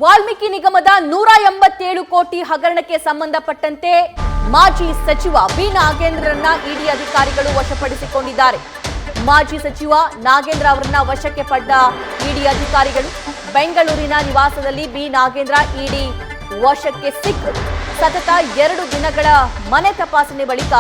ವಾಲ್ಮೀಕಿ ನಿಗಮದ 187 ಕೋಟಿ ಹಗರಣಕ್ಕೆ ಸಂಬಂಧಪಟ್ಟಂತೆ ಮಾಜಿ ಸಚಿವ ಬಿ ನಾಗೇಂದ್ರರನ್ನ ಇಡಿ ಅಧಿಕಾರಿಗಳು ವಶಪಡಿಸಿಕೊಂಡಿದ್ದಾರೆ. ಮಾಜಿ ಸಚಿವ ನಾಗೇಂದ್ರ ಅವರನ್ನ ವಶಕ್ಕೆ ಪಡೆದ ಇಡಿ ಅಧಿಕಾರಿಗಳು ಬೆಂಗಳೂರಿನ ನಿವಾಸದಲ್ಲಿ ಬಿ ನಾಗೇಂದ್ರ ಇಡಿ ವಶಕ್ಕೆ ಸಿಕ್ಕರು. ಸತತ 2 ದಿನಗಳ ಮನೆ ತಪಾಸಣೆ ಬಳಿಕ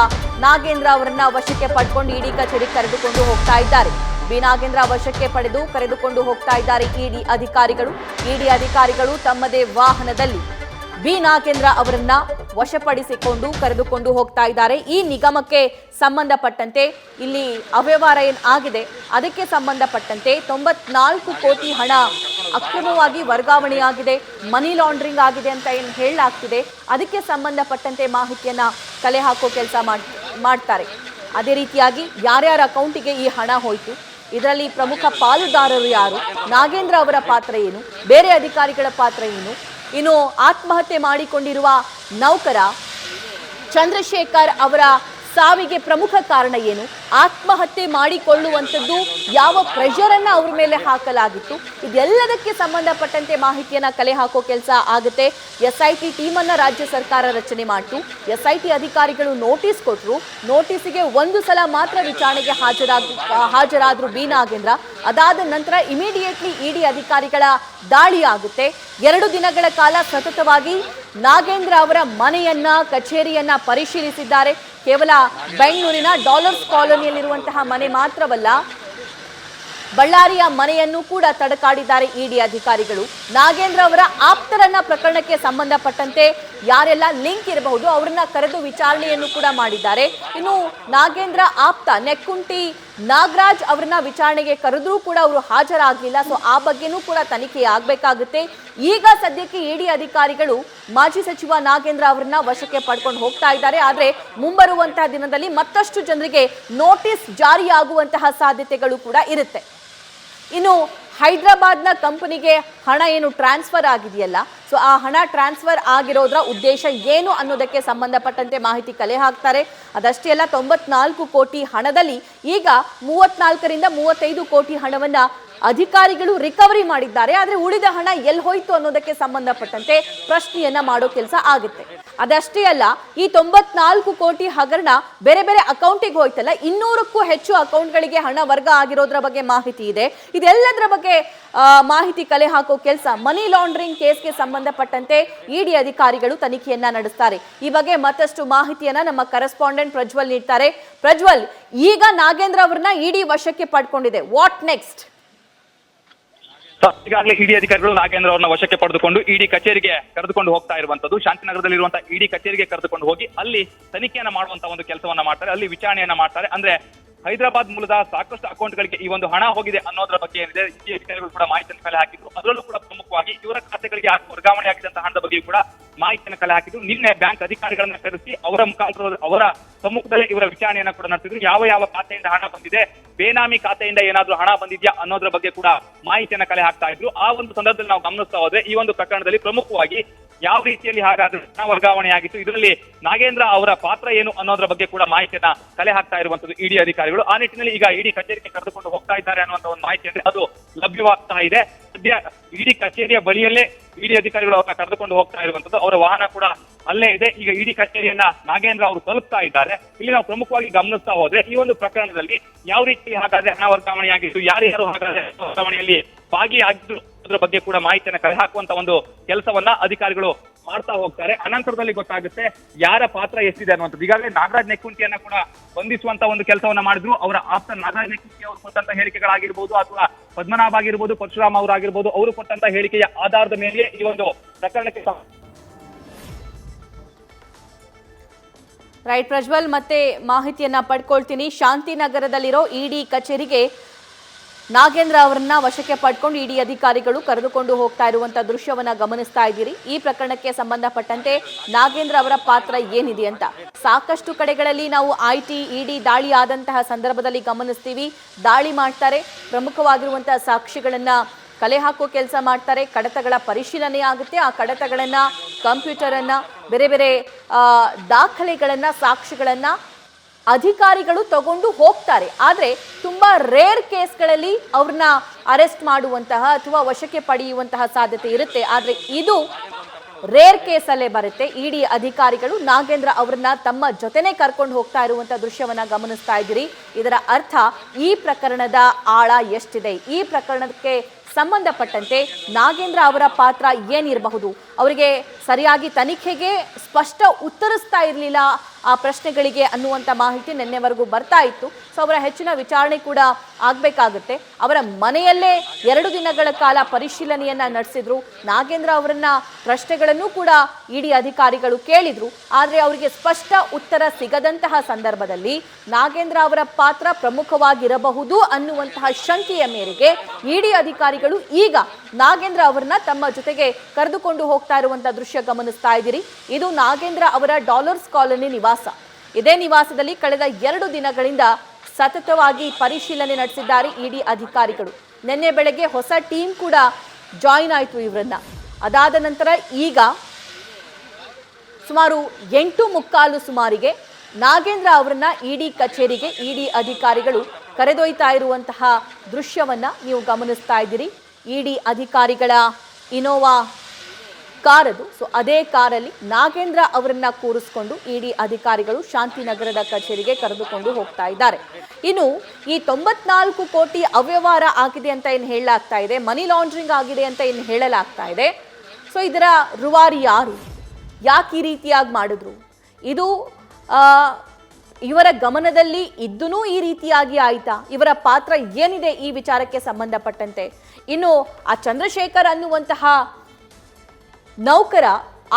ನಾಗೇಂದ್ರ ಅವರನ್ನ ವಶಕ್ಕೆ ಪಡೆದುಕೊಂಡು ಇಡಿ ಕಚೇರಿ ಕರೆದುಕೊಂಡು ಹೋಗ್ತಾ ಇದ್ದಾರೆ. ಬಿ ನಾಗೇಂದ್ರ ವಶಕ್ಕೆ ಪಡೆದು ಕರೆದುಕೊಂಡು ಹೋಗ್ತಾ ಇದ್ದಾರೆ ಇಡಿ ಅಧಿಕಾರಿಗಳು. ಇಡಿ ಅಧಿಕಾರಿಗಳು ತಮ್ಮದೇ ವಾಹನದಲ್ಲಿ ಬಿ ನಾಗೇಂದ್ರ ಅವರನ್ನ ವಶಪಡಿಸಿಕೊಂಡು ಕರೆದುಕೊಂಡು ಹೋಗ್ತಾ ಇದ್ದಾರೆ. ಈ ನಿಗಮಕ್ಕೆ ಸಂಬಂಧಪಟ್ಟಂತೆ ಇಲ್ಲಿ ಅವ್ಯವಹಾರ ಏನಾಗಿದೆ ಅದಕ್ಕೆ ಸಂಬಂಧಪಟ್ಟಂತೆ 94 ಕೋಟಿ ಹಣ ಅಕ್ರಮವಾಗಿ ವರ್ಗಾವಣೆಯಾಗಿದೆ, ಮನಿ ಲಾಂಡ್ರಿಂಗ್ ಆಗಿದೆ ಅಂತ ಏನು ಹೇಳಲಾಗ್ತಿದೆ. ಅದಕ್ಕೆ ಸಂಬಂಧಪಟ್ಟಂತೆ ಮಾಹಿತಿಯನ್ನ ಕಲೆ ಹಾಕೋ ಕೆಲಸ ಮಾಡ್ತಾರೆ. ಅದೇ ರೀತಿಯಾಗಿ ಯಾರ್ಯಾರ ಅಕೌಂಟಿಗೆ ಈ ಹಣ ಹೋಯಿತು, ಇದರಲ್ಲಿ ಪ್ರಮುಖ ಪಾಲುದಾರರು ಯಾರು, ನಾಗೇಂದ್ರ ಅವರ ಪಾತ್ರ ಏನು, ಬೇರೆ ಅಧಿಕಾರಿಗಳ ಪಾತ್ರ ಏನು, ಇನ್ನು ಆತ್ಮಹತ್ಯೆ ಮಾಡಿಕೊಂಡಿರುವ ನೌಕರ ಚಂದ್ರಶೇಖರ್ ಅವರ ಸಾವಿಗೆ ಪ್ರಮುಖ ಕಾರಣ ಏನು, ಆತ್ಮಹತ್ಯೆ ಮಾಡಿಕೊಳ್ಳುವಂಥದ್ದು ಯಾವ ಪ್ರೆಷರ್ ಅನ್ನ ಅವ್ರ ಮೇಲೆ ಹಾಕಲಾಗಿತ್ತು, ಇದೆಲ್ಲದಕ್ಕೆ ಸಂಬಂಧಪಟ್ಟಂತೆ ಮಾಹಿತಿಯನ್ನ ಕಲೆ ಹಾಕೋ ಕೆಲಸ ಆಗುತ್ತೆ. SIT ಟೀಮ್ ಅನ್ನ ರಾಜ್ಯ ಸರ್ಕಾರ ರಚನೆ ಮಾಡಿತು. SIT ಅಧಿಕಾರಿಗಳು ನೋಟಿಸ್ ಕೊಟ್ಟರು. ನೋಟಿಸ್ಗೆ 1 ಸಲ ಮಾತ್ರ ವಿಚಾರಣೆಗೆ ಹಾಜರಾದ್ರು ಬಿ ನಾಗೇಂದ್ರ. ಅದಾದ ನಂತರ ಇಮಿಡಿಯೇಟ್ಲಿ ಇಡಿ ಅಧಿಕಾರಿಗಳ ದಾಳಿ ಆಗುತ್ತೆ. 2 ದಿನಗಳ ಕಾಲ ಸತತವಾಗಿ ನಾಗೇಂದ್ರ ಅವರ ಮನೆಯನ್ನ ಕಚೇರಿಯನ್ನ ಪರಿಶೀಲಿಸಿದ್ದಾರೆ. ಕೇವಲ ಬೆಂಗಳೂರಿನ ಡಾಲರ್ಸ್ ಕಾಲೋನಿಯಲ್ಲಿರುವಂತಹ ಮನೆ ಮಾತ್ರವಲ್ಲ, ಬಳ್ಳಾರಿಯ ಮನೆಯನ್ನು ಕೂಡ ತಡಕಾಡಿದ್ದಾರೆ ಇಡಿ ಅಧಿಕಾರಿಗಳು. ನಾಗೇಂದ್ರ ಅವರ ಆಪ್ತರನ್ನ ಪ್ರಕರಣಕ್ಕೆ ಸಂಬಂಧಪಟ್ಟಂತೆ ಯಾರೆಲ್ಲ ಲಿಂಕ್ ಇರಬಹುದು ಅವರನ್ನ ಕರೆದು ವಿಚಾರಣೆಯನ್ನು ಕೂಡ ಮಾಡಿದ್ದಾರೆ. ಇನ್ನು ನಾಗೇಂದ್ರ ಆಪ್ತ ನೆಕ್ಕುಂಟಿ ನಾಗರಾಜ್ ಅವರನ್ನ ವಿಚಾರಣೆಗೆ ಕರೆದ್ರೂ ಕೂಡ ಅವರು ಹಾಜರಾಗಲಿಲ್ಲ. ಸೊ ಆ ಬಗ್ಗೆನೂ ಕೂಡ ತನಿಖೆ ಆಗಬೇಕಾಗುತ್ತೆ. ಈಗ ಸದ್ಯಕ್ಕೆ ಇಡಿ ಅಧಿಕಾರಿಗಳು ಮಾಜಿ ಸಚಿವ ನಾಗೇಂದ್ರ ಅವರನ್ನ ವಶಕ್ಕೆ ಪಡ್ಕೊಂಡು ಹೋಗ್ತಾ ಇದ್ದಾರೆ. ಆದ್ರೆ ಮುಂಬರುವಂತಹ ದಿನದಲ್ಲಿ ಮತ್ತಷ್ಟು ಜನರಿಗೆ ನೋಟಿಸ್ ಜಾರಿಯಾಗುವಂತಹ ಸಾಧ್ಯತೆಗಳು ಕೂಡ ಇರುತ್ತೆ. ಇನ್ನು ಹೈದರಾಬಾದ್ನ ಕಂಪನಿಗೆ ಹಣ ಏನು ಟ್ರಾನ್ಸ್ಫರ್ ಆಗಿದೆಯಲ್ಲ, ಸೊ ಆ ಹಣ ಟ್ರಾನ್ಸ್ಫರ್ ಆಗಿರೋದ್ರ ಉದ್ದೇಶ ಏನು ಅನ್ನೋದಕ್ಕೆ ಸಂಬಂಧಪಟ್ಟಂತೆ ಮಾಹಿತಿ ಕಲೆ ಹಾಕ್ತಾರೆ. ಅದಷ್ಟೇ ಅಲ್ಲ, 94 ಕೋಟಿ ಹಣದಲ್ಲಿ ಈಗ 34ರಿಂದ 35 ಕೋಟಿ ಹಣವನ್ನ ಅಧಿಕಾರಿಗಳು ರಿಕವರಿ ಮಾಡಿದ್ದಾರೆ. ಆದರೆ ಉಳಿದ ಹಣ ಎಲ್ಲಿ ಹೋಯ್ತು ಅನ್ನೋದಕ್ಕೆ ಸಂಬಂಧಪಟ್ಟಂತೆ ಪ್ರಶ್ನೆಯನ್ನ ಮಾಡೋ ಕೆಲಸ ಆಗುತ್ತೆ. ಅದಷ್ಟೇ ಅಲ್ಲ, ಈ 94 ಕೋಟಿ ಹಗರಣ ಬೇರೆ ಬೇರೆ ಅಕೌಂಟಿಗೆ ಹೋಯ್ತಲ್ಲ, 200ಕ್ಕೂ ಹೆಚ್ಚು ಅಕೌಂಟ್ಗಳಿಗೆ ಹಣ ವರ್ಗ ಆಗಿರೋದ್ರ ಬಗ್ಗೆ ಮಾಹಿತಿ ಇದೆ. ಇದೆಲ್ಲದರ ಬಗ್ಗೆ ಮಾಹಿತಿ ಕಲೆ ಹಾಕೋ ಕೆಲಸ ಮನಿ ಲಾಂಡ್ರಿಂಗ್ ಕೇಸ್ಗೆ ಸಂಬಂಧಪಟ್ಟಂತೆ ಇಡಿ ಅಧಿಕಾರಿಗಳು ತನಿಖೆಯನ್ನ ನಡೆಸ್ತಾರೆ. ಈ ಬಗ್ಗೆ ಮತ್ತಷ್ಟು ಮಾಹಿತಿಯನ್ನ ನಮ್ಮ ಕರೆಸ್ಪಾಂಡೆಂಟ್ ಪ್ರಜ್ವಲ್ ನೀಡ್ತಾರೆ. ಪ್ರಜ್ವಲ್, ಈಗ ನಾಗೇಂದ್ರ ಅವರನ್ನ ಇಡಿ ವಶಕ್ಕೆ ಪಡ್ಕೊಂಡಿದೆ, ವಾಟ್ ನೆಕ್ಸ್ಟ್? ಈಗಾಗಲೇ ಇಡಿ ಅಧಿಕಾರಿಗಳು ನಾಗೇಂದ್ರ ಅವರನ್ನ ವಶಕ್ಕೆ ಪಡೆದುಕೊಂಡು ಇಡಿ ಕಚೇರಿಗೆ ಕರೆದುಕೊಂಡು ಹೋಗ್ತಾ ಇರುವಂತದ್ದು. ಶಾಂತಿನಗರದಲ್ಲಿರುವಂತಹ ಇಡಿ ಕಚೇರಿಗೆ ಕರೆದುಕೊಂಡು ಹೋಗಿ ಅಲ್ಲಿ ತನಿಖೆಯನ್ನ ಮಾಡುವಂತಹ ಒಂದು ಕೆಲಸವನ್ನ ಮಾಡ್ತಾರೆ, ಅಲ್ಲಿ ವಿಚಾರಣೆಯನ್ನ ಮಾಡ್ತಾರೆ. ಅಂದ್ರೆ ಹೈದರಾಬಾದ್ ಮೂಲದ ಸಾಕಷ್ಟು ಅಕೌಂಟ್ಗಳಿಗೆ ಈ ಒಂದು ಹಣ ಹೋಗಿದೆ ಅನ್ನೋದ್ರ ಬಗ್ಗೆ ಏನಿದೆ ಇಡಿ ಅಧಿಕಾರಿಗಳು ಕೂಡ ಮಾಹಿತಿಯನ್ನು ಕಲೆ ಹಾಕಿದ್ರು. ಅದರಲ್ಲೂ ಕೂಡ ಪ್ರಮುಖವಾಗಿ ಇವರ ಖಾತೆಗಳಿಗೆ ವರ್ಗಾವಣೆ ಆಗಿದ್ದಂತಹ ಹಣದ ಬಗ್ಗೆ ಕೂಡ ಮಾಹಿತಿಯನ್ನು ಕಲೆ ಹಾಕಿದ್ರು. ನಿನ್ನೆ ಬ್ಯಾಂಕ್ ಅಧಿಕಾರಿಗಳನ್ನ ಕರೆಸಿ ಅವರ ಮುಖಾಂತರ ಅವರ ಸಮ್ಮುಖದಲ್ಲೇ ಇವರ ವಿಚಾರಣೆಯನ್ನ ಕೂಡ ನಡೆಸಿದ್ರು. ಯಾವ ಖಾತೆಯಿಂದ ಹಣ ಬಂದಿದೆ, ಬೇನಾಮಿ ಖಾತೆಯಿಂದ ಏನಾದ್ರೂ ಹಣ ಬಂದಿದ್ಯಾ ಅನ್ನೋದ್ರ ಬಗ್ಗೆ ಕೂಡ ಮಾಹಿತಿಯನ್ನ ಕಲೆ ಹಾಕ್ತಾ ಇದ್ರು. ಆ ಒಂದು ಸಂದರ್ಭದಲ್ಲಿ ನಾವು ಗಮನಿಸ್ತಾ ಹೋದ್ರೆ ಈ ಒಂದು ಪ್ರಕರಣದಲ್ಲಿ ಪ್ರಮುಖವಾಗಿ ಯಾವ ರೀತಿಯಲ್ಲಿ ಹಾಗಾದ್ರೆ ಹಣ ವರ್ಗಾವಣೆ ಆಗಿತ್ತು, ಇದರಲ್ಲಿ ನಾಗೇಂದ್ರ ಅವರ ಪಾತ್ರ ಏನು ಅನ್ನೋದ್ರ ಬಗ್ಗೆ ಕೂಡ ಮಾಹಿತಿಯನ್ನ ಕಲೆ ಹಾಕ್ತಾ ಇರುವಂತದ್ದು ಇಡಿ ಅಧಿಕಾರಿಗಳು. ಆ ನಿಟ್ಟಿನಲ್ಲಿ ಈಗ ಇಡಿ ಕಚೇರಿಗೆ ಕರೆದುಕೊಂಡು ಹೋಗ್ತಾ ಇದ್ದಾರೆ ಅನ್ನುವಂತ ಒಂದು ಮಾಹಿತಿ ಅಂದ್ರೆ ಅದು ಲಭ್ಯವಾಗ್ತಾ ಇದೆ. ಸದ್ಯ ಇಡಿ ಕಚೇರಿಯ ಬಳಿಯಲ್ಲೇ ಇಡಿ ಅಧಿಕಾರಿಗಳು ಅವರನ್ನ ಕರೆದುಕೊಂಡು ಹೋಗ್ತಾ ಇರುವಂತದ್ದು. ಅವರ ವಾಹನ ಕೂಡ ಅಲ್ಲೇ ಇದೆ. ಈಗ ಇಡಿ ಕಚೇರಿಯನ್ನ ನಾಗೇಂದ್ರ ಅವರು ತಲುಪ್ತಾ ಇದ್ದಾರೆ. ಇಲ್ಲಿ ನಾವು ಪ್ರಮುಖವಾಗಿ ಗಮನಿಸ್ತಾ ಹೋದ್ರೆ ಈ ಒಂದು ಪ್ರಕರಣದಲ್ಲಿ ಯಾವ ರೀತಿ ಹಾಗಾದ್ರೆ ಹಣ ವರ್ಗಾವಣೆಯಾಗಿತ್ತು, ಯಾರ್ಯಾರು ಹಾಗಾದ್ರೆ ವರ್ಗಾವಣೆಯಲ್ಲಿ ಭಾಗಿಯಾಗಿದ್ರು ಅದರ ಬಗ್ಗೆ ಕೂಡ ಮಾಹಿತಿಯನ್ನ ಕಲೆ ಹಾಕುವಂತ ಒಂದು ಕೆಲಸವನ್ನ ಅಧಿಕಾರಿಗಳು ಮಾಡ್ತಾ ಹೋಗ್ತಾರೆ. ಅನಂತರದಲ್ಲಿ ಗೊತ್ತಾಗುತ್ತೆ ಯಾರ ಪಾತ್ರ ಎಷ್ಟಿದೆ ಅನ್ನುವಂಥದ್ದು. ಈಗಾಗಲೇ ನಾಗರಾಜ್ ನೆಕ್ಕುಂಟಿಯನ್ನ ಕೂಡ ಬಂಧಿಸುವಂತ ಒಂದು ಕೆಲಸವನ್ನ ಮಾಡಿದ್ರು. ಅವರ ಆಪ್ತ ನಾಗರಾಜ್ ನೆಕ್ಕುಂಟಿ ಅವರು ಕೊಟ್ಟಂತ ಹೇಳಿಕೆಗಳಾಗಿರ್ಬೋದು ಅಥವಾ ಪದ್ಮನಾಭ ಆಗಿರ್ಬೋದು, ಪರಶುರಾಮ್ ಅವರಾಗಿರ್ಬೋದು, ಅವರು ಕೊಟ್ಟಂತ ಹೇಳಿಕೆಯ ಆಧಾರದ ಮೇಲೆ ಈ ಒಂದು ಪ್ರಕರಣಕ್ಕೆ ರೈಟ್ ಪ್ರಜ್ವಲ್, ಮತ್ತೆ ಮಾಹಿತಿಯನ್ನ ಪಡ್ಕೊಳ್ತೀನಿ. ಶಾಂತಿನಗರದಲ್ಲಿರೋ ಇಡಿ ಕಚೇರಿಗೆ ನಾಗೇಂದ್ರ ಅವರನ್ನ ವಶಕ್ಕೆ ಪಡ್ಕೊಂಡು ಇಡಿ ಅಧಿಕಾರಿಗಳು ಕರೆದುಕೊಂಡು ಹೋಗ್ತಾ ಇರುವಂತಹ ದೃಶ್ಯವನ್ನ ಗಮನಿಸ್ತಾ ಇದ್ದೀರಿ. ಈ ಪ್ರಕರಣಕ್ಕೆ ಸಂಬಂಧಪಟ್ಟಂತೆ ನಾಗೇಂದ್ರ ಅವರ ಪಾತ್ರ ಏನಿದೆ ಅಂತ ಸಾಕಷ್ಟು ಕಡೆಗಳಲ್ಲಿ ನಾವು IT ಇಡಿ ದಾಳಿ ಆದಂತಹ ಸಂದರ್ಭದಲ್ಲಿ ಗಮನಿಸ್ತೀವಿ. ದಾಳಿ ಮಾಡ್ತಾರೆ, ಪ್ರಮುಖವಾಗಿರುವಂತಹ ಸಾಕ್ಷಿಗಳನ್ನ ಕಲೆ ಹಾಕೋ ಕೆಲಸ ಮಾಡ್ತಾರೆ, ಕಡತಗಳ ಪರಿಶೀಲನೆ ಆಗುತ್ತೆ. ಆ ಕಡತಗಳನ್ನ, ಕಂಪ್ಯೂಟರ್ ಅನ್ನ, ಬೇರೆ ಬೇರೆ ದಾಖಲೆಗಳನ್ನ, ಸಾಕ್ಷಿಗಳನ್ನ ಅಧಿಕಾರಿಗಳು ತಗೊಂಡು ಹೋಗ್ತಾರೆ. ಆದರೆ ತುಂಬಾ ರೇರ್ ಕೇಸ್ಗಳಲ್ಲಿ ಅವ್ರನ್ನ ಅರೆಸ್ಟ್ ಮಾಡುವಂತಹ ಅಥವಾ ವಶಕ್ಕೆ ಪಡೆಯುವಂತಹ ಸಾಧ್ಯತೆ ಇರುತ್ತೆ. ಆದರೆ ಇದು ರೇರ್ ಕೇಸಲ್ಲೇ ಬರುತ್ತೆ. ಇಡಿ ಅಧಿಕಾರಿಗಳು ನಾಗೇಂದ್ರ ಅವರನ್ನ ತಮ್ಮ ಜೊತೆನೆ ಕರ್ಕೊಂಡು ಹೋಗ್ತಾ ಇರುವಂತಹ ದೃಶ್ಯವನ್ನ ಗಮನಿಸ್ತಾ ಇದ್ದೀರಿ. ಇದರ ಅರ್ಥ ಈ ಪ್ರಕರಣದ ಆಳ ಎಷ್ಟಿದೆ, ಈ ಪ್ರಕರಣಕ್ಕೆ ಸಂಬಂಧಪಟ್ಟಂತೆ ನಾಗೇಂದ್ರ ಅವರ ಪಾತ್ರ ಏನಿರಬಹುದು, ಅವರಿಗೆ ಸರಿಯಾಗಿ ತನಿಖೆಗೆ ಸ್ಪಷ್ಟ ಉತ್ತರಿಸ್ತಾ ಇರಲಿಲ್ಲ ಆ ಪ್ರಶ್ನೆಗಳಿಗೆ ಅನ್ನುವಂಥ ಮಾಹಿತಿ ನಿನ್ನೆವರೆಗೂ ಬರ್ತಾ ಇತ್ತು. ಸೊ ಅವರ ಹೆಚ್ಚಿನ ವಿಚಾರಣೆ ಕೂಡ ಆಗಬೇಕಾಗುತ್ತೆ. ಅವರ ಮನೆಯಲ್ಲೇ 2 ದಿನಗಳ ಕಾಲ ಪರಿಶೀಲನೆಯನ್ನ ನಡೆಸಿದ್ರು. ನಾಗೇಂದ್ರ ಅವರನ್ನ ಪ್ರಶ್ನೆಗಳನ್ನು ಕೂಡ ಇಡಿ ಅಧಿಕಾರಿಗಳು ಕೇಳಿದ್ರು. ಆದರೆ ಅವರಿಗೆ ಸ್ಪಷ್ಟ ಉತ್ತರ ಸಿಗದಂತಹ ಸಂದರ್ಭದಲ್ಲಿ ನಾಗೇಂದ್ರ ಅವರ ಪಾತ್ರ ಪ್ರಮುಖವಾಗಿರಬಹುದು ಅನ್ನುವಂತಹ ಶಂಕೆಯ ಮೇರೆಗೆ ಇಡಿ ಅಧಿಕಾರಿಗಳು ಈಗ ನಾಗೇಂದ್ರ ಅವರನ್ನ ತಮ್ಮ ಜೊತೆಗೆ ಕರೆದುಕೊಂಡು ಹೋಗ್ತಾ ಇರುವಂತಹ ದೃಶ್ಯ ಗಮನಿಸ್ತಾ ಇದ್ದೀರಿ. ಇದು ನಾಗೇಂದ್ರ ಅವರ ಡಾಲರ್ಸ್ ಕಾಲೋನಿ ನಿವಾಸ. ಇದೇ ನಿವಾಸದಲ್ಲಿ ಕಳೆದ 2 ದಿನಗಳಿಂದ ಸತತವಾಗಿ ಪರಿಶೀಲನೆ ನಡೆಸಿದ್ದಾರೆ ಇಡಿ ಅಧಿಕಾರಿಗಳು. ನಿನ್ನೆ ಬೆಳಗ್ಗೆ ಹೊಸ ಟೀಮ್ ಕೂಡ ಜಾಯಿನ್ ಆಯಿತು ಇವರನ್ನ. ಅದಾದ ನಂತರ ಈಗ ಸುಮಾರು 8:45 ಸುಮಾರಿಗೆ ನಾಗೇಂದ್ರ ಅವರನ್ನ ಇಡಿ ಕಚೇರಿಗೆ ಇಡಿ ಅಧಿಕಾರಿಗಳು ಕರೆದೊಯ್ತಾ ಇರುವಂತಹ ದೃಶ್ಯವನ್ನ ನೀವು ಗಮನಿಸ್ತಾ ಇದ್ದೀರಿ. ಇಡಿ ಅಧಿಕಾರಿಗಳ ಇನೋವಾ ಕಾರದು. ಸೊ ಅದೇ ಕಾರಲ್ಲಿ ನಾಗೇಂದ್ರ ಅವರನ್ನ ಕೂರಿಸ್ಕೊಂಡು ಇಡಿ ಅಧಿಕಾರಿಗಳು ಶಾಂತಿನಗರದ ಕಚೇರಿಗೆ ಕರೆದುಕೊಂಡು ಹೋಗ್ತಾ ಇದ್ದಾರೆ. ಇನ್ನು ಈ 94 ಕೋಟಿ ಅವ್ಯವಹಾರ ಆಗಿದೆ ಅಂತ ಏನು ಹೇಳಲಾಗ್ತಾ ಇದೆ, ಮನಿ ಲಾಂಡ್ರಿಂಗ್ ಆಗಿದೆ ಅಂತ ಏನು ಹೇಳಲಾಗ್ತಾ ಇದೆ. ಸೊ ಇದರ ರೂವಾರಿ ಯಾರು, ಯಾಕೆ ಈ ರೀತಿಯಾಗಿ ಮಾಡಿದ್ರು, ಇದು ಇವರ ಗಮನದಲ್ಲಿ ಇದ್ದೂ ಈ ರೀತಿಯಾಗಿ ಆಯ್ತಾ, ಇವರ ಪಾತ್ರ ಏನಿದೆ ಈ ವಿಚಾರಕ್ಕೆ ಸಂಬಂಧಪಟ್ಟಂತೆ. ಇನ್ನು ಆ ಚಂದ್ರಶೇಖರ್ ಅನ್ನುವಂತಹ ನೌಕರ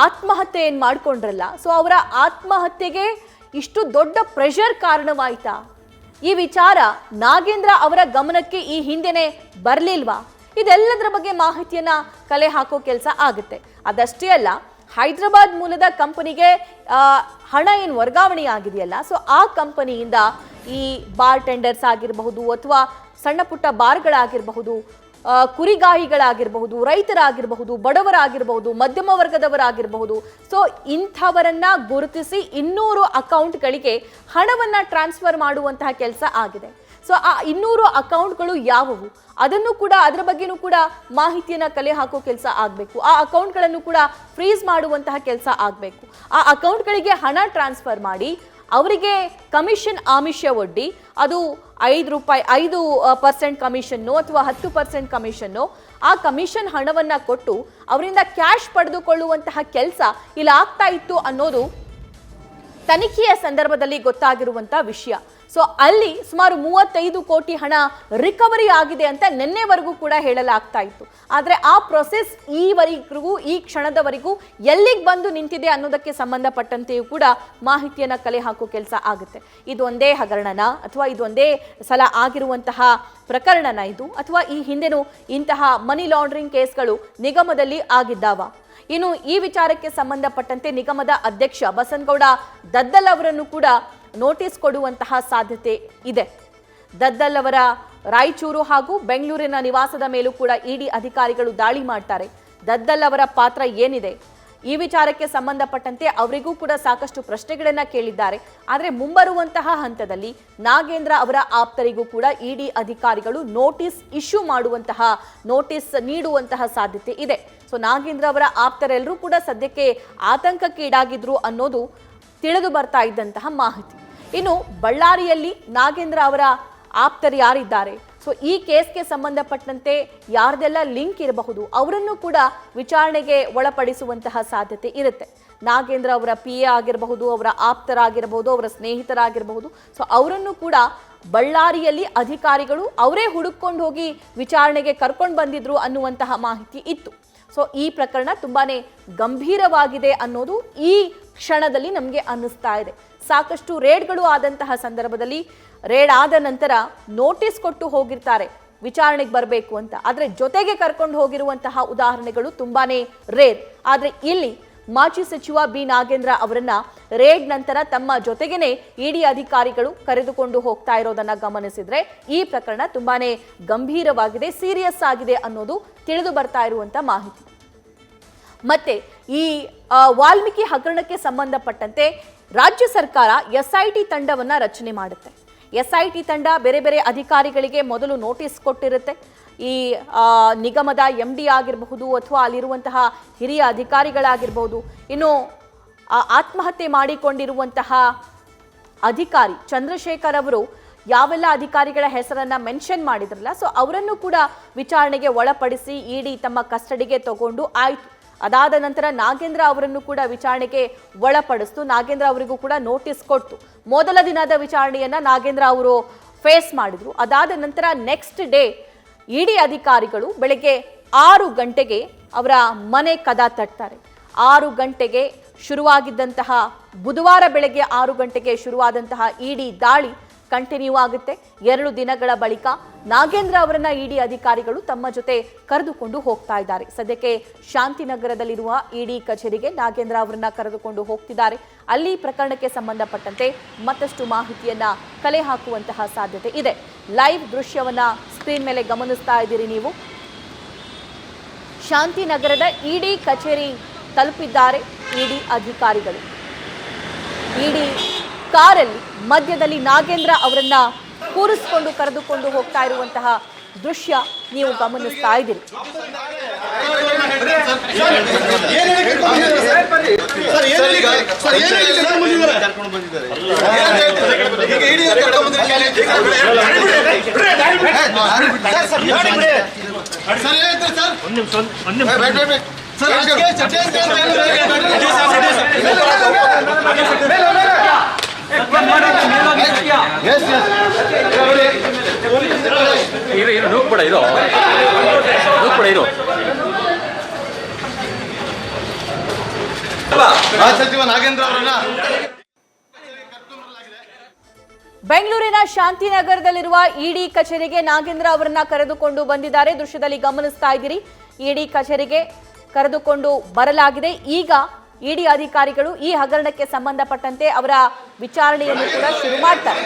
ಆತ್ಮಹತ್ಯೆ ಏನು ಮಾಡ್ಕೊಂಡ್ರಲ್ಲ, ಸೊ ಅವರ ಆತ್ಮಹತ್ಯೆಗೆ ಇಷ್ಟು ದೊಡ್ಡ ಪ್ರೆಷರ್ ಕಾರಣವಾಯ್ತಾ, ಈ ವಿಚಾರ ನಾಗೇಂದ್ರ ಅವರ ಗಮನಕ್ಕೆ ಈ ಹಿಂದೆನೆ ಬರಲಿಲ್ವಾ, ಇದೆಲ್ಲದರ ಬಗ್ಗೆ ಮಾಹಿತಿಯನ್ನ ಕಲೆ ಹಾಕೋ ಕೆಲಸ ಆಗುತ್ತೆ. ಅದಷ್ಟೇ ಅಲ್ಲ, ಹೈದರಾಬಾದ್ ಮೂಲದ ಕಂಪನಿಗೆ ಹಣ ಏನು ವರ್ಗಾವಣೆ ಆಗಿದೆಯಲ್ಲ, ಸೊ ಆ ಕಂಪನಿಯಿಂದ ಈ ಬಾರ್ ಟೆಂಡರ್ಸ್ ಆಗಿರಬಹುದು ಅಥವಾ ಸಣ್ಣ ಪುಟ್ಟ ಬಾರ್ಗಳಾಗಿರಬಹುದು, ಕುರಿಗಾಹಿಗಳಾಗಿರಬಹುದು, ರೈತರಾಗಿರಬಹುದು, ಬಡವರಾಗಿರಬಹುದು, ಮಧ್ಯಮ ವರ್ಗದವರಾಗಿರಬಹುದು, ಸೊ ಇಂಥವರನ್ನ ಗುರುತಿಸಿ 200 ಅಕೌಂಟ್ಗಳಿಗೆ ಹಣವನ್ನ ಟ್ರಾನ್ಸ್ಫರ್ ಮಾಡುವಂತಹ ಕೆಲಸ ಆಗಿದೆ. ಸೊ ಆ 200 ಅಕೌಂಟ್ಗಳು ಯಾವುವು ಅದನ್ನು ಕೂಡ, ಅದರ ಬಗ್ಗೆನೂ ಕೂಡ ಮಾಹಿತಿಯನ್ನ ಕಲೆ ಹಾಕೋ ಕೆಲಸ ಆಗಬೇಕು. ಆ ಅಕೌಂಟ್ಗಳನ್ನು ಕೂಡ ಫ್ರೀಸ್ ಮಾಡುವಂತಹ ಕೆಲಸ ಆಗಬೇಕು. ಆ ಅಕೌಂಟ್ಗಳಿಗೆ ಹಣ ಟ್ರಾನ್ಸ್ಫರ್ ಮಾಡಿ ಅವರಿಗೆ ಕಮಿಷನ್ ಆಮಿಷ ಒಡ್ಡಿ ಅದು ₹5% ಕಮಿಷನ್ನು ಅಥವಾ 10% ಕಮಿಷನ್ನು, ಆ ಕಮಿಷನ್ ಹಣವನ್ನ ಕೊಟ್ಟು ಅವರಿಂದ ಕ್ಯಾಶ್ ಪಡೆದುಕೊಳ್ಳುವಂತಹ ಕೆಲಸ ಇಲ್ಲಿ ಆಗ್ತಾ ಇತ್ತು ಅನ್ನೋದು ತನಿಖೆಯ ಸಂದರ್ಭದಲ್ಲಿ ಗೊತ್ತಾಗಿರುವಂತಹ ವಿಷಯ. ಸೊ ಅಲ್ಲಿ ಸುಮಾರು 35 ಕೋಟಿ ಹಣ ರಿಕವರಿ ಆಗಿದೆ ಅಂತ ನಿನ್ನೆವರೆಗೂ ಕೂಡ ಹೇಳಲಾಗ್ತಾ ಇತ್ತು. ಆದರೆ ಆ ಪ್ರೊಸೆಸ್ ಈವರೆಗೂ, ಈ ಕ್ಷಣದವರೆಗೂ ಎಲ್ಲಿಗೆ ಬಂದು ನಿಂತಿದೆ ಅನ್ನೋದಕ್ಕೆ ಸಂಬಂಧಪಟ್ಟಂತೆಯೂ ಕೂಡ ಮಾಹಿತಿಯನ್ನು ಕಲೆ ಹಾಕೋ ಕೆಲಸ ಆಗುತ್ತೆ. ಇದೊಂದೇ ಹಗರಣನ ಅಥವಾ ಇದೊಂದೇ ಸಲ ಆಗಿರುವಂತಹ ಪ್ರಕರಣನ ಇದು, ಅಥವಾ ಈ ಹಿಂದೆನೂ ಇಂತಹ ಮನಿ ಲಾಂಡ್ರಿಂಗ್ ಕೇಸ್ಗಳು ನಿಗಮದಲ್ಲಿ ಆಗಿದ್ದಾವ? ಇನ್ನು ಈ ವಿಚಾರಕ್ಕೆ ಸಂಬಂಧಪಟ್ಟಂತೆ ನಿಗಮದ ಅಧ್ಯಕ್ಷ ಬಸನಗೌಡ ದದ್ದಲ್ ಅವರನ್ನು ಕೂಡ ನೋಟಿಸ್ ಕೊಡುವಂತಹ ಸಾಧ್ಯತೆ ಇದೆ. ದದ್ದಲ್ ಅವರ ರಾಯಚೂರು ಹಾಗೂ ಬೆಂಗಳೂರಿನ ನಿವಾಸದ ಮೇಲೂ ಕೂಡ ಇಡಿ ಅಧಿಕಾರಿಗಳು ದಾಳಿ ಮಾಡ್ತಾರೆ. ದದ್ದಲ್ ಅವರ ಪಾತ್ರ ಏನಿದೆ ಈ ವಿಚಾರಕ್ಕೆ ಸಂಬಂಧಪಟ್ಟಂತೆ ಅವರಿಗೂ ಕೂಡ ಸಾಕಷ್ಟು ಪ್ರಶ್ನೆಗಳನ್ನ ಕೇಳಿದ್ದಾರೆ. ಆದರೆ ಮುಂಬರುವಂತಹ ಹಂತದಲ್ಲಿ ನಾಗೇಂದ್ರ ಅವರ ಆಪ್ತರಿಗೂ ಕೂಡ ಇಡಿ ಅಧಿಕಾರಿಗಳು ನೋಟಿಸ್ ಇಶ್ಯೂ ಮಾಡುವಂತಹ, ನೋಟಿಸ್ ನೀಡುವಂತಹ ಸಾಧ್ಯತೆ ಇದೆ. ಸೊ ನಾಗೇಂದ್ರ ಅವರ ಆಪ್ತರೆಲ್ಲರೂ ಕೂಡ ಸದ್ಯಕ್ಕೆ ಆತಂಕಕ್ಕೆ ಈಡಾಗಿದ್ರು ಅನ್ನೋದು ತಿಳಿದು ಬರ್ತಾ ಇದ್ದಂತಹ ಮಾಹಿತಿ. ಇನ್ನು ಬಳ್ಳಾರಿಯಲ್ಲಿ ನಾಗೇಂದ್ರ ಅವರ ಆಪ್ತರು ಯಾರಿದ್ದಾರೆ, ಸೊ ಈ ಕೇಸ್ಗೆ ಸಂಬಂಧಪಟ್ಟಂತೆ ಯಾರ್ದೆಲ್ಲ ಲಿಂಕ್ ಇರಬಹುದು ಅವರನ್ನು ಕೂಡ ವಿಚಾರಣೆಗೆ ಒಳಪಡಿಸುವಂತಹ ಸಾಧ್ಯತೆ ಇರುತ್ತೆ. ನಾಗೇಂದ್ರ ಅವರ PA ಆಗಿರಬಹುದು, ಅವರ ಆಪ್ತರಾಗಿರಬಹುದು, ಅವರ ಸ್ನೇಹಿತರಾಗಿರಬಹುದು, ಸೊ ಅವರನ್ನು ಕೂಡ ಬಳ್ಳಾರಿಯಲ್ಲಿ ಅಧಿಕಾರಿಗಳು ಅವರೇ ಹುಡುಕೊಂಡು ಹೋಗಿ ವಿಚಾರಣೆಗೆ ಕರ್ಕೊಂಡು ಬಂದಿದ್ರು ಅನ್ನುವಂತಹ ಮಾಹಿತಿ ಇತ್ತು. ಸೊ ಈ ಪ್ರಕರಣ ತುಂಬಾನೇ ಗಂಭೀರವಾಗಿದೆ ಅನ್ನೋದು ಈ ಕ್ಷಣದಲ್ಲಿ ನಮಗೆ ಅನ್ನಿಸ್ತಾ ಇದೆ. ಸಾಕಷ್ಟು ರೇಡ್ಗಳು ಆದಂತಹ ಸಂದರ್ಭದಲ್ಲಿ ರೇಡ್ ಆದ ನಂತರ ನೋಟಿಸ್ ಕೊಟ್ಟು ಹೋಗಿರ್ತಾರೆ ವಿಚಾರಣೆಗೆ ಬರಬೇಕು ಅಂತ, ಆದರೆ ಜೊತೆಗೆ ಕರ್ಕೊಂಡು ಹೋಗಿರುವಂತಹ ಉದಾಹರಣೆಗಳು ತುಂಬಾನೇ ರೇರ್. ಆದರೆ ಇಲ್ಲಿ ಮಾಜಿ ಸಚಿವ ಬಿ ನಾಗೇಂದ್ರ ಅವರನ್ನ ರೇಡ್ ನಂತರ ತಮ್ಮ ಜೊತೆಗೇನೆ ಇಡಿ ಅಧಿಕಾರಿಗಳು ಕರೆದುಕೊಂಡು ಹೋಗ್ತಾ ಇರೋದನ್ನ ಗಮನಿಸಿದ್ರೆ ಈ ಪ್ರಕರಣ ತುಂಬಾನೇ ಗಂಭೀರವಾಗಿದೆ, ಸೀರಿಯಸ್ ಆಗಿದೆ ಅನ್ನೋದು ತಿಳಿದು ಬರ್ತಾ ಇರುವಂತ ಮಾಹಿತಿ. ಮತ್ತೆ ಈ ವಾಲ್ಮೀಕಿ ಹಗರಣಕ್ಕೆ ಸಂಬಂಧಪಟ್ಟಂತೆ ರಾಜ್ಯ ಸರ್ಕಾರ SIT ತಂಡವನ್ನ ರಚನೆ ಮಾಡುತ್ತೆ. SIT ತಂಡ ಬೇರೆ ಬೇರೆ ಅಧಿಕಾರಿಗಳಿಗೆ ಮೊದಲು ನೋಟಿಸ್ ಕೊಟ್ಟಿರುತ್ತೆ. ಈ ನಿಗಮದ MD ಆಗಿರಬಹುದು ಅಥವಾ ಅಲ್ಲಿರುವಂತಹ ಹಿರಿಯ ಅಧಿಕಾರಿಗಳಾಗಿರ್ಬೋದು, ಇನ್ನು ಆತ್ಮಹತ್ಯೆ ಮಾಡಿಕೊಂಡಿರುವಂತಹ ಅಧಿಕಾರಿ ಚಂದ್ರಶೇಖರ್ ಅವರು ಯಾವೆಲ್ಲ ಅಧಿಕಾರಿಗಳ ಹೆಸರನ್ನ ಮೆನ್ಷನ್ ಮಾಡಿದ್ರಲ್ಲ, ಸೊ ಅವರನ್ನು ಕೂಡ ವಿಚಾರಣೆಗೆ ಒಳಪಡಿಸಿ ಇಡಿ ತಮ್ಮ ಕಸ್ಟಡಿಗೆ ತಗೊಂಡು ಆಯ್ತು. ಅದಾದ ನಂತರ ನಾಗೇಂದ್ರ ಅವರನ್ನು ಕೂಡ ವಿಚಾರಣೆಗೆ ಒಳಪಡಿಸ್ತು. ನಾಗೇಂದ್ರ ಅವರಿಗೂ ಕೂಡ ನೋಟಿಸ್ ಕೊಟ್ಟು ಮೊದಲ ದಿನದ ವಿಚಾರಣೆಯನ್ನ ನಾಗೇಂದ್ರ ಅವರು ಫೇಸ್ ಮಾಡಿದ್ರು. ಅದಾದ ನಂತರ ನೆಕ್ಸ್ಟ್ ಡೇ ಇಡಿ ಅಧಿಕಾರಿಗಳು ಬೆಳಗ್ಗೆ 6 ಗಂಟೆಗೆ ಅವರ ಮನೆ ಕದ ತಟ್ತಾರೆ. 6 ಗಂಟೆಗೆ ಶುರುವಾಗಿದ್ದಂತಹ ಬುಧವಾರ ಬೆಳಗ್ಗೆ 6 ಗಂಟೆಗೆ ಶುರುವಾದಂತಹ ಇಡಿ ದಾಳಿ ಕಂಟಿನ್ಯೂ ಆಗುತ್ತೆ. 2 ದಿನಗಳ ಬಳಿಕ ನಾಗೇಂದ್ರ ಅವರನ್ನ ಇಡಿ ಅಧಿಕಾರಿಗಳು ತಮ್ಮ ಜೊತೆ ಕರೆದುಕೊಂಡು ಹೋಗ್ತಾ ಇದ್ದಾರೆ. ಸದ್ಯಕ್ಕೆ ಶಾಂತಿನಗರದಲ್ಲಿರುವ ಇಡಿ ಕಚೇರಿಗೆ ನಾಗೇಂದ್ರ ಅವರನ್ನ ಕರೆದುಕೊಂಡು ಹೋಗ್ತಿದ್ದಾರೆ. ಅಲ್ಲಿ ಪ್ರಕರಣಕ್ಕೆ ಸಂಬಂಧಪಟ್ಟಂತೆ ಮತ್ತಷ್ಟು ಮಾಹಿತಿಯನ್ನ ಕಲೆ ಹಾಕುವಂತಹ ಸಾಧ್ಯತೆ ಇದೆ. ಲೈವ್ ದೃಶ್ಯವನ್ನ ಸ್ಕ್ರೀನ್ ಮೇಲೆ ಗಮನಿಸ್ತಾ ಇದ್ದೀರಿ ನೀವು. ಶಾಂತಿನಗರದ ಇಡಿ ಕಚೇರಿ ತಲುಪಿದ್ದಾರೆ ಇಡಿ ಅಧಿಕಾರಿಗಳು. ಇಡಿ ಕಾರಲ್ಲಿ ಮಧ್ಯದಲ್ಲಿ ನಾಗೇಂದ್ರ ಅವರನ್ನ ಕೂರಿಸಿಕೊಂಡು ಕರೆದುಕೊಂಡು ಹೋಗ್ತಾ ಇರುವಂತಹ ದೃಶ್ಯ ನೀವು ಗಮನಿಸ್ತಾ ಇದ್ದೀರಿ. ಬೆಂಗಳೂರಿನ ಶಾಂತಿನಗರದಲ್ಲಿರುವ ಇಡಿ ಕಚೇರಿಗೆ ನಾಗೇಂದ್ರ ಅವರನ್ನ ಕರೆದುಕೊಂಡು ಬಂದಿದ್ದಾರೆ. ದೃಶ್ಯದಲ್ಲಿ ಗಮನಿಸ್ತಾ ಇದ್ದೀರಿ. ಇಡಿ ಕಚೇರಿಗೆ ಕರೆದುಕೊಂಡು ಬರಲಾಗಿದೆ. ಈಗ ಇಡಿ ಅಧಿಕಾರಿಗಳು ಈ ಹಗರಣಕ್ಕೆ ಸಂಬಂಧಪಟ್ಟಂತೆ ಅವರ ವಿಚಾರಣೆಯನ್ನು ಕೂಡ ಶುರು ಮಾಡ್ತಾರೆ.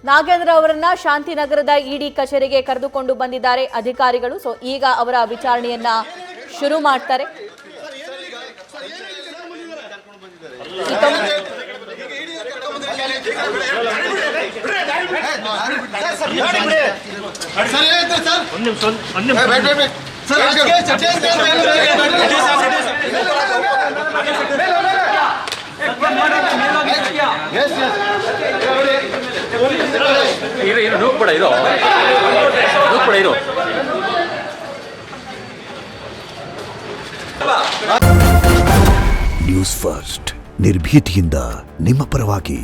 ನಾಗೇಂದ್ರ ಅವರನ್ನ ಶಾಂತಿನಗರದ ಇಡಿ ಕಚೇರಿಗೆ ಕರೆದುಕೊಂಡು ಬಂದಿದ್ದಾರೆ ಅಧಿಕಾರಿಗಳು. ಸೊ ಈಗ ಅವರ ವಿಚಾರಣೆಯನ್ನ ಶುರು ಮಾಡ್ತಾರೆ. ನ್ಯೂಸ್ ಫಸ್ಟ್ ನಿರ್ಭೀತಿಯಿಂದ ನಿಮ್ಮ ಪರವಾಗಿ.